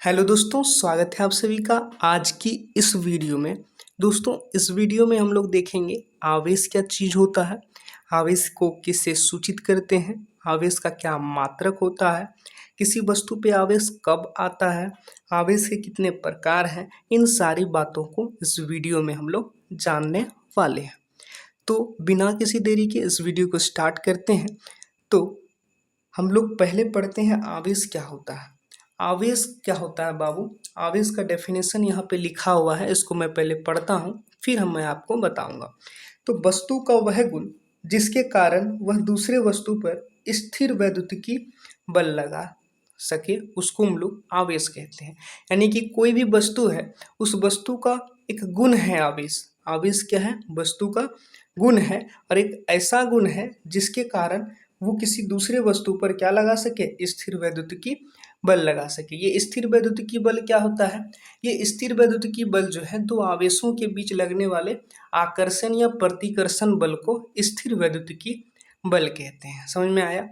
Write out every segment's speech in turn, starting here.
Hello दोस्तों, स्वागत है आप सभी का आज की इस वीडियो में। दोस्तों, इस वीडियो में हम लोग देखेंगे आवेश क्या चीज़ होता है, आवेश को किससे सूचित करते हैं, आवेश का क्या मात्रक होता है, किसी वस्तु पे आवेश कब आता है, आवेश के कितने प्रकार हैं। इन सारी बातों को इस वीडियो में हम लोग जानने वाले हैं। तो बिना किसी देरी के इस वीडियो को स्टार्ट करते हैं। तो हम लोग पहले पढ़ते हैं आवेश क्या होता है। आवेश क्या होता है बाबू? आवेश का डेफिनेशन यहाँ पे लिखा हुआ है, इसको मैं पहले पढ़ता हूँ, फिर मैं आपको बताऊंगा। तो वस्तु का वह गुण जिसके कारण वह दूसरे वस्तु पर स्थिर वैद्युतिकी बल लगा सके उसको हम लोग आवेश कहते हैं। यानी कि कोई भी वस्तु है, उस वस्तु का एक गुण है आवेश। आवेश क्या है? वस्तु का गुण है, और एक ऐसा गुण है जिसके कारण वो किसी दूसरे वस्तु पर क्या लगा सके? स्थिर वैद्युतिकी बल लगा सके। ये स्थिर वैद्युतिकी बल क्या होता है? ये स्थिर वैद्युतिकी बल जो है दो आवेशों के बीच लगने वाले आकर्षण या प्रतिकर्षण बल को स्थिर वैद्युतिकी बल कहते हैं। समझ में आया?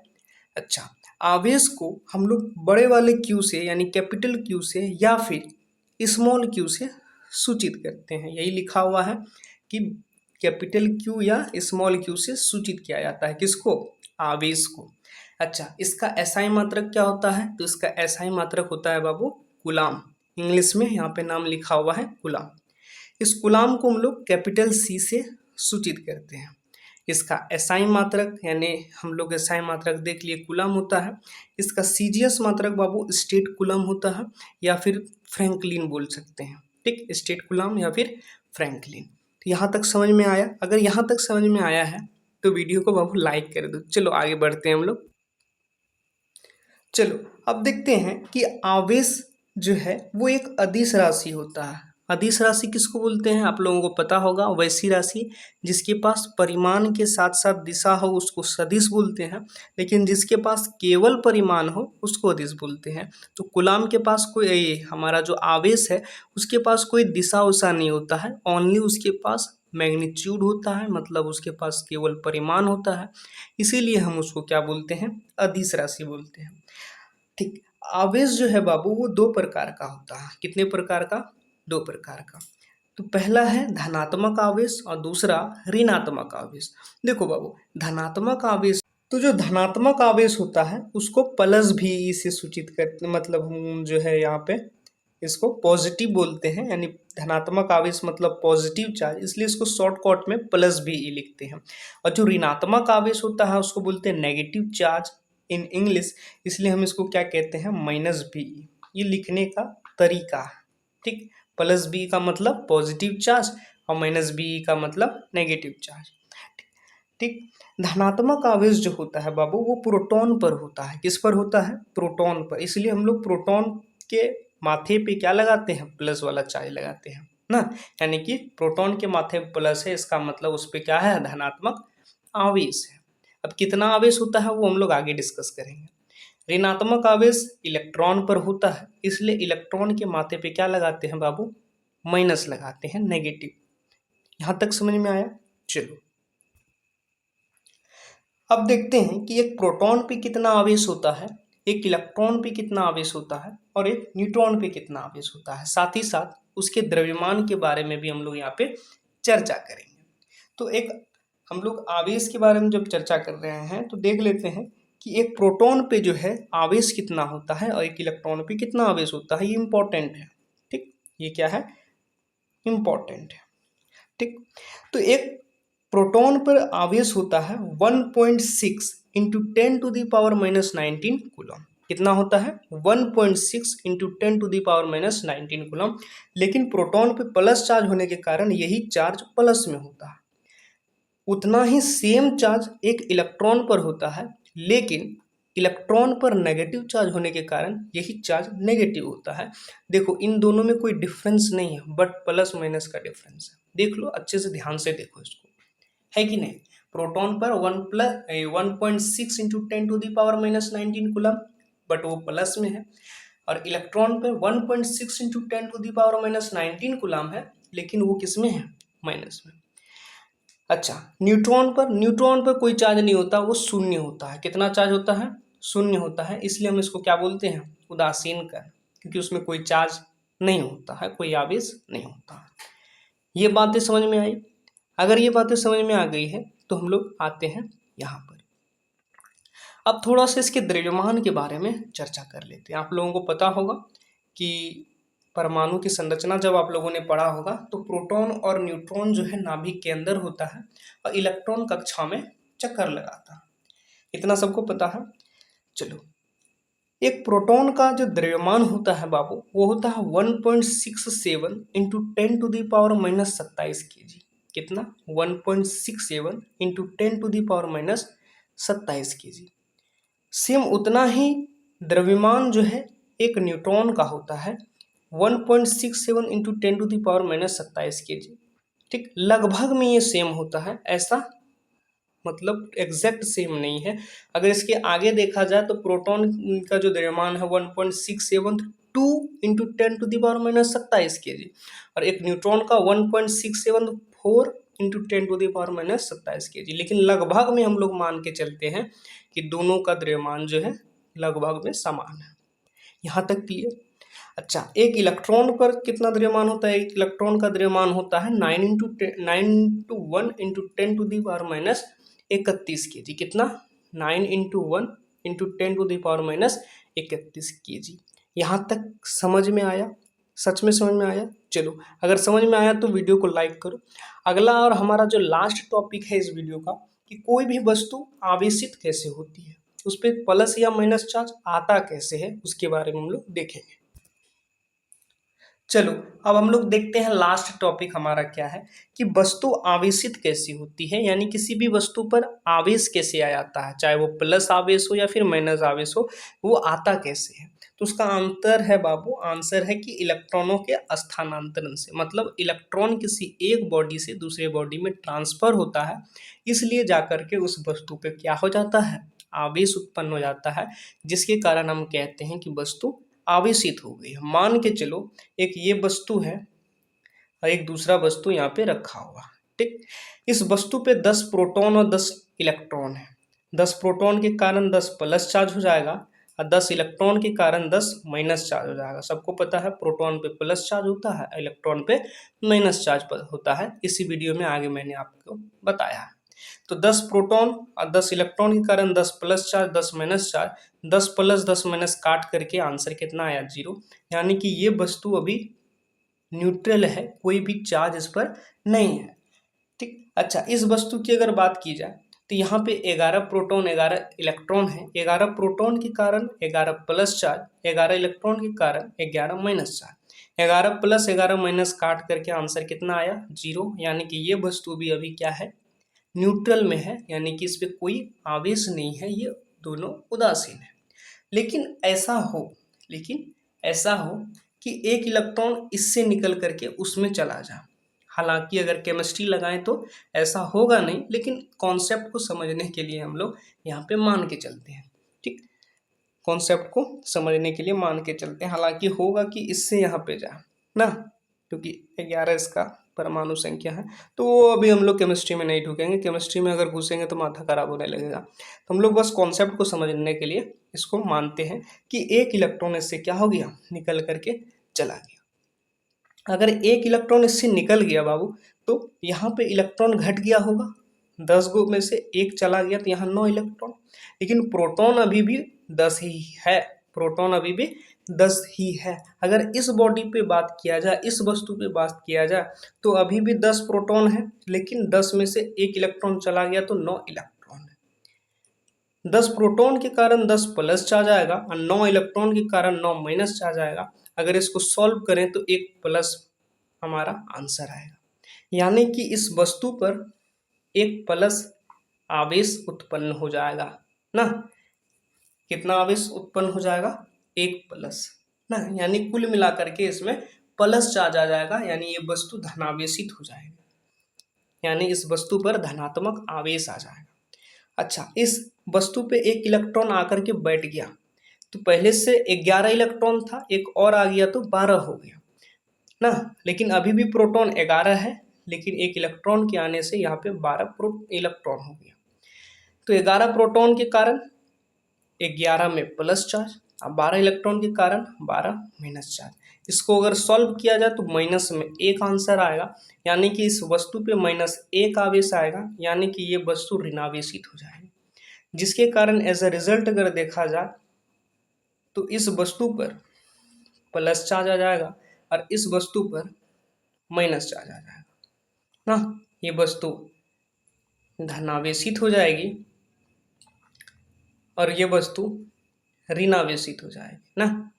अच्छा, आवेश को हम लोग बड़े वाले क्यू से यानी कैपिटल क्यू से या फिर स्मॉल क्यू से सूचित करते हैं। यही लिखा हुआ है कि कैपिटल क्यू या स्मॉल क्यू से सूचित किया जाता है। किसको? आवेश को। अच्छा, इसका एसआई मात्रक क्या होता है? तो इसका एसआई मात्रक होता है बाबू कूलाम। इंग्लिश में यहाँ पे नाम लिखा हुआ है कूलाम। इस कूलाम को हम लोग कैपिटल सी से सूचित करते हैं। इसका एसआई मात्रक यानी हम लोग एसआई मात्रक देख लिए कूलाम होता है। इसका सीजीएस मात्रक बाबू स्टेट कूलाम होता है, या फिर फ्रैंकलिन बोल सकते हैं। ठीक, स्टेट कूलाम या फिर फ्रैंकलिन। तो यहाँ तक समझ में आया? अगर यहाँ तक समझ में आया है तो वीडियो को बाबू लाइक कर दो। चलो आगे बढ़ते हैं हम लोग। चलो अब देखते हैं कि आवेश जो है वो एक अदिश राशि होता है। अदिश राशि किसको बोलते हैं? आप लोगों को पता होगा, वैसी राशि जिसके पास परिमाण के साथ साथ दिशा हो उसको सदिश बोलते हैं, लेकिन जिसके पास केवल परिमाण हो उसको अदिश बोलते हैं। तो कूलाम के पास कोई, हमारा जो आवेश है उसके पास कोई दिशा उषा नहीं होता है, ओनली उसके पास मैग्नीट्यूड होता है, मतलब उसके पास केवल परिमाण होता है। इसीलिए हम उसको क्या बोलते हैं? अदिश राशि बोलते हैं। ठीक, आवेश जो है बाबू वो दो प्रकार का होता है। कितने प्रकार का? दो प्रकार का। तो पहला है धनात्मक आवेश और दूसरा ऋणात्मक आवेश। देखो बाबू, धनात्मक आवेश, तो जो धनात्मक आवेश होता है उसको प्लस भी से सूचित करते, मतलब हम जो है यहाँ पे इसको पॉजिटिव बोलते हैं। यानी धनात्मक आवेश मतलब पॉजिटिव चार्ज, इसलिए इसको शॉर्टकट में प्लस भी लिखते हैं। और जो ऋणात्मक आवेश होता है उसको बोलते हैं नेगेटिव चार्ज इन इंग्लिश, इसलिए हम इसको क्या कहते हैं? Minus B. ये लिखने का तरीका है। ठीक, प्लस बी का मतलब पॉजिटिव चार्ज और माइनस बी का मतलब नेगेटिव चार्ज। ठीक, धनात्मक आवेश जो होता है बाबू वो प्रोटॉन पर होता है। किस पर होता है? प्रोटॉन पर। इसलिए हम लोग प्रोटॉन के माथे पे क्या लगाते हैं? प्लस वाला चार्ज लगाते हैं ना। यानी कि प्रोटॉन के माथे पे प्लस है, इसका मतलब उस पर क्या है? धनात्मक आवेश है। अब कितना आवेश होता है वो हम लोग आगे डिस्कस करेंगे। ऋणात्मक आवेश इलेक्ट्रॉन पर होता है, इसलिए इलेक्ट्रॉन के माथे पे क्या लगाते हैं बाबू? माइनस लगाते हैं, नेगेटिव। यहां तक समझ में आया? चलो अब देखते हैं कि एक प्रोटॉन पे कितना आवेश होता है, एक इलेक्ट्रॉन पे कितना आवेश होता है, और एक न्यूट्रॉन पे कितना आवेश होता है। साथ ही साथ उसके द्रव्यमान के बारे में भी हम लोग यहाँ पे चर्चा करेंगे। तो एक हम लोग आवेश के बारे में जब चर्चा कर रहे हैं तो देख लेते हैं कि एक प्रोटॉन पे जो है आवेश कितना होता है और एक इलेक्ट्रॉन पे कितना आवेश होता है। ये इंपॉर्टेंट है। ठीक, ये क्या है? इंपॉर्टेंट है। ठीक, तो एक प्रोटॉन पर आवेश होता है 1.6 इंटू 10⁻⁻19 कूलम। कितना होता है? 1.6 इंटू 10⁻⁻19 कूलम। लेकिन प्रोटॉन पे प्लस चार्ज होने के कारण यही चार्ज प्लस में होता है। उतना ही सेम चार्ज एक इलेक्ट्रॉन पर होता है, लेकिन इलेक्ट्रॉन पर नेगेटिव चार्ज होने के कारण यही चार्ज नेगेटिव होता है। देखो इन दोनों में कोई डिफरेंस नहीं है, बट प्लस माइनस का डिफरेंस है। देख लो, अच्छे से ध्यान से देखो इसको, है कि नहीं? प्रोटॉन पर 1.6 इंटू 10⁻⁻19 कूलम, बट वो प्लस में है, और इलेक्ट्रॉन पर 1.6 इंटू 10⁻⁻19 कूलम है, लेकिन वो किस में है? माइनस में। अच्छा, न्यूट्रॉन पर कोई चार्ज नहीं होता, वो शून्य होता है। कितना चार्ज होता है? शून्य होता है। इसलिए हम इसको क्या बोलते हैं? उदासीन कण। क्योंकि उसमें कोई चार्ज नहीं होता है, कोई आवेश नहीं होता है। ये बातें समझ में आई? अगर ये बातें समझ में आ गई है तो हम लोग आते हैं यहाँ पर। अब थोड़ा सा इसके द्रव्यमान के बारे में चर्चा कर लेते हैं। आप लोगों को पता होगा कि परमाणु की संरचना जब आप लोगों ने पढ़ा होगा तो प्रोटॉन और न्यूट्रॉन जो है नाभिक के अंदर होता है और इलेक्ट्रॉन कक्षा में चक्कर लगाता है। इतना सबको पता है। चलो, एक प्रोटॉन का जो द्रव्यमान होता है बाबू, वो होता है 1.67 इंटू 10⁻⁻27 kg। कितना? 1.67 इंटू 10⁻⁻27 kg। सेम उतना ही द्रव्यमान जो है एक न्यूट्रॉन का होता है 1.67 इंटू 10⁻⁻27 kg। ठीक, लगभग में ये सेम होता है, ऐसा मतलब एग्जैक्ट सेम नहीं है। अगर इसके आगे देखा जाए तो प्रोटॉन का जो द्रव्यमान है 1.672 इंटू 10⁻⁻27 kg और एक न्यूट्रॉन का 1.674 इंटू 10⁻⁻27 kg। लेकिन लगभग में हम लोग मान के चलते हैं कि दोनों का द्रव्यमान जो है लगभग में समान है। यहाँ तक क्लियर? अच्छा, एक इलेक्ट्रॉन पर कितना द्रव्यमान होता है? एक इलेक्ट्रॉन का द्रव्यमान होता है 9 इंटू 1 इंटू 10⁻31 kg। कितना? 9 इंटू 1 इंटू 10⁻31 kg। यहाँ तक समझ में आया? सच में समझ में आया? चलो, अगर समझ में आया तो वीडियो को लाइक करो। अगला और हमारा जो लास्ट टॉपिक है इस वीडियो का, कि कोई भी वस्तु आवेशित कैसे होती है, उस पर प्लस या माइनस चार्ज आता कैसे है, उसके बारे में हम लोग देखेंगे। चलो, अब हम लोग देखते हैं लास्ट टॉपिक हमारा क्या है, कि वस्तु आवेशित कैसी होती है, यानी किसी भी वस्तु पर आवेश कैसे आ जाता है, चाहे वो प्लस आवेश हो या फिर माइनस आवेश हो, वो आता कैसे है। तो उसका आंसर है बाबू, आंसर है कि इलेक्ट्रॉनों के स्थानांतरण से। मतलब इलेक्ट्रॉन किसी एक बॉडी से दूसरे बॉडी में ट्रांसफर होता है, इसलिए जाकर के उस वस्तु पे क्या हो जाता है, आवेश उत्पन्न हो जाता है, जिसके कारण हम कहते हैं कि वस्तु आवेशित हो गई है। मान के चलो एक ये वस्तु है और एक दूसरा वस्तु यहाँ पे रखा हुआ, ठीक। इस वस्तु पे 10 प्रोटॉन और 10 इलेक्ट्रॉन है। 10 प्रोटॉन के कारण 10 प्लस चार्ज हो जाएगा और 10 इलेक्ट्रॉन के कारण 10 माइनस चार्ज हो जाएगा। सबको पता है प्रोटॉन पे प्लस चार्ज होता है, इलेक्ट्रॉन पे माइनस चार्ज होता है। इसी वीडियो में आगे मैंने आपको बताया है। तो 10 प्रोटॉन और 10 इलेक्ट्रॉन के कारण 10 plus charge 10 minus charge, 10 plus 10 minus काट करके आंसर कितना आया? 0। यानी कि ये वस्तु अभी न्यूट्रल है, कोई भी चार्ज इस पर नहीं है, ठीक। अच्छा, इस वस्तु की अगर बात की जाए तो यहाँ पे 11 प्रोटॉन 11 इलेक्ट्रॉन है। 11 प्रोटॉन के कारण 11 प्लस चार्ज, 11 इलेक्ट्रॉन के कारण 11 माइनस चार्ज। 11 प्लस 11 माइनस काट करके आंसर कितना आया? 0। यानी कि ये वस्तु भी अभी क्या है? न्यूट्रल में है, यानी कि इस पे कोई आवेश नहीं है, ये दोनों उदासीन है। लेकिन ऐसा हो कि एक इलेक्ट्रॉन इससे निकल करके उसमें चला जाए। हालांकि अगर केमिस्ट्री लगाएं तो ऐसा होगा नहीं, लेकिन कॉन्सेप्ट को समझने के लिए हम लोग यहाँ पे मान के चलते हैं, ठीक। कॉन्सेप्ट को समझने के लिए मान के चलते हैं। हालांकि होगा कि इससे यहाँ पे जाए ना, क्योंकि 11 इसका परमाणु संख्या है। तो वो अभी हम लोग केमिस्ट्री में नहीं ढुकेंगे, केमिस्ट्री में अगर घुसेंगे तो माथा खराब होने लगेगा। तो हम लोग बस कॉन्सेप्ट को समझने के लिए इसको मानते हैं कि एक इलेक्ट्रॉन इससे क्या हो गया? निकल करके चला गया। अगर एक इलेक्ट्रॉन इससे निकल गया बाबू, तो यहाँ पे इलेक्ट्रॉन घट गया होगा। 10 गो में से एक चला गया तो यहाँ 9 इलेक्ट्रॉन। लेकिन प्रोटॉन अभी भी 10 ही है, प्रोटॉन अभी भी 10 ही है। अगर इस बॉडी पे बात किया जाए, इस वस्तु पे बात किया जाए, तो अभी भी 10 प्रोटॉन है, लेकिन 10 में से एक इलेक्ट्रॉन चला गया तो 9 इलेक्ट्रॉन है। 10 प्रोटॉन के कारण 10 प्लस चार्ज आएगा और 9 इलेक्ट्रॉन के कारण 9 माइनस चार्ज आएगा। अगर इसको सॉल्व करें तो 1 प्लस हमारा आंसर आएगा। यानी कि इस वस्तु पर 1 प्लस आवेश उत्पन्न हो जाएगा ना। कितना आवेश उत्पन्न हो जाएगा? 1 प्लस ना, यानी कुल मिलाकर के इसमें प्लस चार्ज आ जाएगा, यानी ये वस्तु धनावेशित हो जाएगी, यानी इस वस्तु पर धनात्मक आवेश आ जाएगा। अच्छा, इस वस्तु पे एक इलेक्ट्रॉन आकर के बैठ गया, तो पहले से 11 इलेक्ट्रॉन था, एक और आ गया तो 12 हो गया ना। लेकिन अभी भी प्रोटॉन 11 है, लेकिन एक इलेक्ट्रॉन के आने से यहाँ पे 12 इलेक्ट्रॉन हो गया। तो 11 प्रोटॉन के कारण 11 में प्लस चार्ज, अब 12 इलेक्ट्रॉन के कारण 12 माइनस चार्ज। इसको अगर सॉल्व किया जाए तो माइनस में एक आंसर आएगा, यानी कि इस वस्तु पे -1 आवेश आएगा, यानी कि ये वस्तु ऋणावेशित हो जाएगी, जिसके कारण एज अ रिजल्ट अगर देखा जाए तो इस वस्तु पर प्लस चार्ज आ जाएगा और इस वस्तु पर माइनस चार्ज आ जाएगा ना। ये वस्तु धनावेशित हो जाएगी और ये वस्तु ऋणावेशित हो जाएगी ना।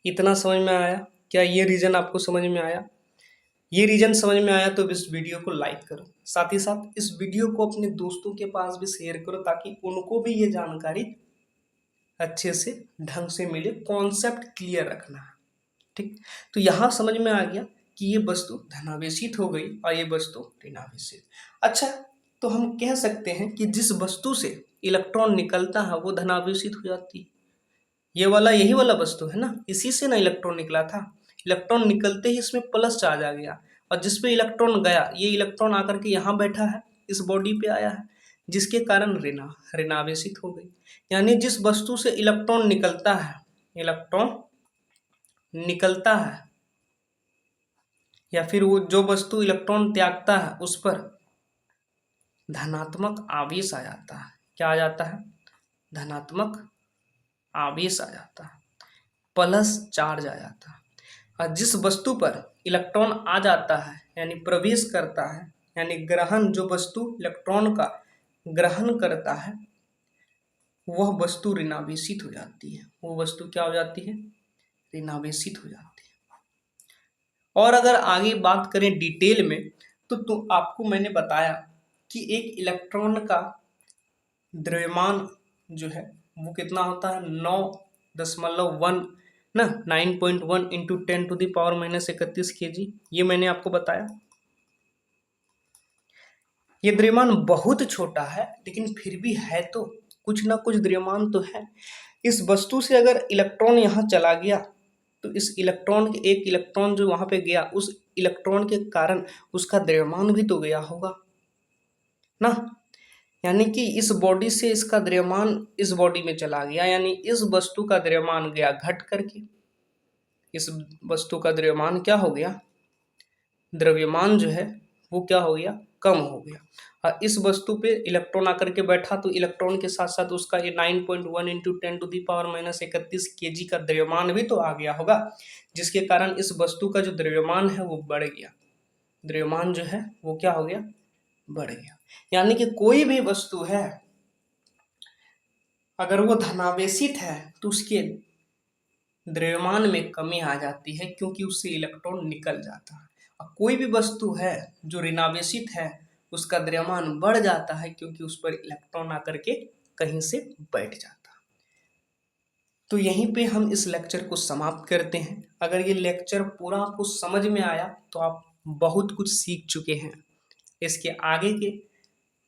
इतना समझ में आया? क्या ये रीजन आपको समझ में आया? ये रीजन समझ में आया तो इस वीडियो को लाइक करो, साथ ही साथ इस वीडियो को अपने दोस्तों के पास भी शेयर करो, ताकि उनको भी ये जानकारी अच्छे से ढंग से मिले। कॉन्सेप्ट क्लियर रखना है, ठीक। तो यहाँ समझ में आ गया कि ये वस्तु धनावेशित हो गई और ये वस्तु ऋणावेशित। अच्छा, तो हम कह सकते हैं कि जिस वस्तु से इलेक्ट्रॉन निकलता है वो धनावेशित हो जाती है। ये वाला यही वाला वस्तु है ना, इसी से ना इलेक्ट्रॉन निकला था। इलेक्ट्रॉन निकलते ही इसमें प्लस चार्ज आ गया और जिसपे इलेक्ट्रॉन गया, ये इलेक्ट्रॉन आकर के यहाँ बैठा है, इस बॉडी पे आया है, जिसके कारण ऋणावेशित हो गई। यानी जिस वस्तु से इलेक्ट्रॉन निकलता है या फिर वो जो वस्तु इलेक्ट्रॉन त्यागता है उस पर धनात्मक आवेश आ जाता है। क्या आ जाता है? धनात्मक आवेश आ जाता है, प्लस चार्ज आ जाता है। और जिस वस्तु पर इलेक्ट्रॉन आ जाता है यानी प्रवेश करता है, यानी ग्रहण, जो वस्तु इलेक्ट्रॉन का ग्रहण करता है वह वस्तु ऋणावेशित हो जाती है। वो वस्तु क्या हो जाती है? ऋणावेशित हो जाती है। और अगर आगे बात करें डिटेल में तो आपको मैंने बताया कि एक इलेक्ट्रॉन का द्रव्यमान जो है वो कितना होता है? 9.1 ना, 9.1 इंटू 10⁻⁻31 kg। ये मैंने आपको बताया। ये द्रव्यमान बहुत छोटा है, लेकिन फिर भी है तो कुछ ना कुछ द्रव्यमान तो है। इस वस्तु से अगर इलेक्ट्रॉन यहाँ चला गया तो इस इलेक्ट्रॉन के एक इलेक्ट्रॉन जो वहां पे गया, उस इलेक्ट्रॉन के कारण उसका द्रव्यमान भी तो गया होगा ना। यानी कि इस बॉडी से इसका द्रव्यमान इस बॉडी में चला गया, यानी इस वस्तु का द्रव्यमान गया घट करके, इस वस्तु का द्रव्यमान क्या हो गया? द्रव्यमान जो है वो क्या हो गया? कम हो गया। और इस वस्तु पे इलेक्ट्रॉन आकर के बैठा तो इलेक्ट्रॉन के साथ साथ उसका ये 9.1 इंटू 10⁻⁻31 kg का द्रव्यमान भी तो आ गया होगा, जिसके कारण इस वस्तु का जो द्रव्यमान है वो बढ़ गया। द्रव्यमान जो है वो क्या हो गया? बढ़ गया। यानी कि कोई भी वस्तु है अगर वो धनावेशित है तो उसके द्रव्यमान में कमी आ जाती है, क्योंकि उससे इलेक्ट्रॉन निकल जाता है। और कोई भी वस्तु है जो ऋणावेशित है उसका द्रव्यमान बढ़ जाता है, क्योंकि उस पर इलेक्ट्रॉन आकर के कहीं से बैठ जाता है। तो यहीं पे हम इस लेक्चर को समाप्त करते हैं। अगर ये लेक्चर पूरा आपको समझ में आया तो आप बहुत कुछ सीख चुके हैं। इसके आगे के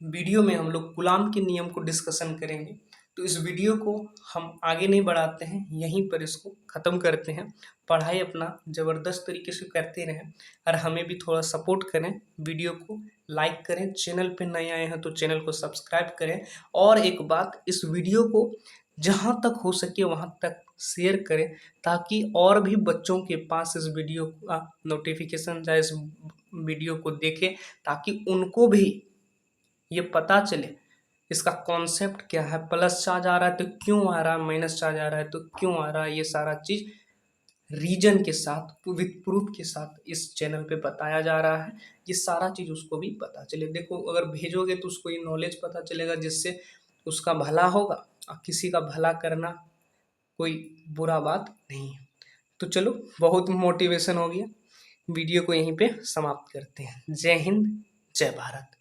वीडियो में हम लोग कूलाम के नियम को डिस्कशन करेंगे। तो इस वीडियो को हम आगे नहीं बढ़ाते हैं, यहीं पर इसको ख़त्म करते हैं। पढ़ाई अपना ज़बरदस्त तरीके से करते रहें और हमें भी थोड़ा सपोर्ट करें। वीडियो को लाइक करें, चैनल पे नए आए हैं तो चैनल को सब्सक्राइब करें। और एक बात, इस वीडियो को जहाँ तक हो सके वहाँ तक शेयर करें, ताकि और भी बच्चों के पास इस वीडियो का नोटिफिकेशन जाए, इस वीडियो को देखें, ताकि उनको भी ये पता चले इसका कॉन्सेप्ट क्या है। प्लस चार्ज आ रहा है तो क्यों आ रहा है, माइनस चार्ज आ रहा है तो क्यों आ रहा है, ये सारा चीज़ रीजन के साथ, विद प्रूफ के साथ इस चैनल पे बताया जा रहा है। ये सारा चीज़ उसको भी पता चले। देखो, अगर भेजोगे तो उसको ये नॉलेज पता चलेगा, जिससे उसका भला होगा। और किसी का भला करना कोई बुरा बात नहीं है। तो चलो, बहुत मोटिवेशन हो गया। वीडियो को यहीं पे समाप्त करते हैं। जय हिंद, जय भारत।